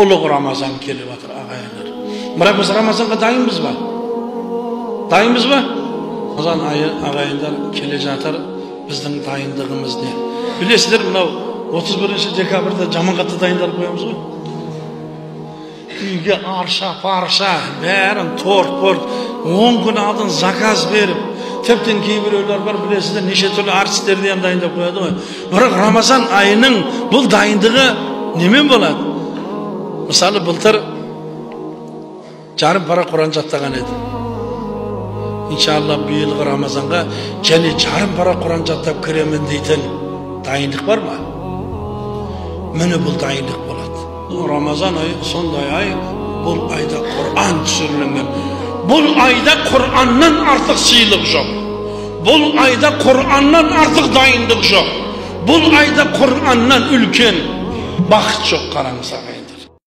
Толық Рамазан келіп жатыр ағайындар. Бірақ біз Рамазанға дайынбыз ба? Дайынбыз ба? Рамазан айы ағайындар келе жатыр. Біздің дайындығымыз не? Білесіздер, мынау 31 декабрьда жамағатты дайындалып қоямыз ғой. Үйге арша, парша, бәрін торт, 10 күн алдын заказ беріп, тіптен кейбіреулер бар, білесіздер, неше түрлі артистерді дайындап қояды ғой. Бірақ Рамазан айының бұл дайындығы немен болады? Мысалы, былтыр жарым пара Құран жаттаған еді. Иншалла биылғы Рамазанға және жарым пара Құран жаттап кіремін дейтін дайындық бар ма? Міне бұл дайындық болады. Рамазан айы сондай ай, бұл айда Құран түсірілген. Бұл айда Құраннан артық сыйлық жоқ. Бұл айда Құраннан артық дайындық жоқ. Бұл айда Құраннан үлкен бақыт жоқ, қараңыз ағайын.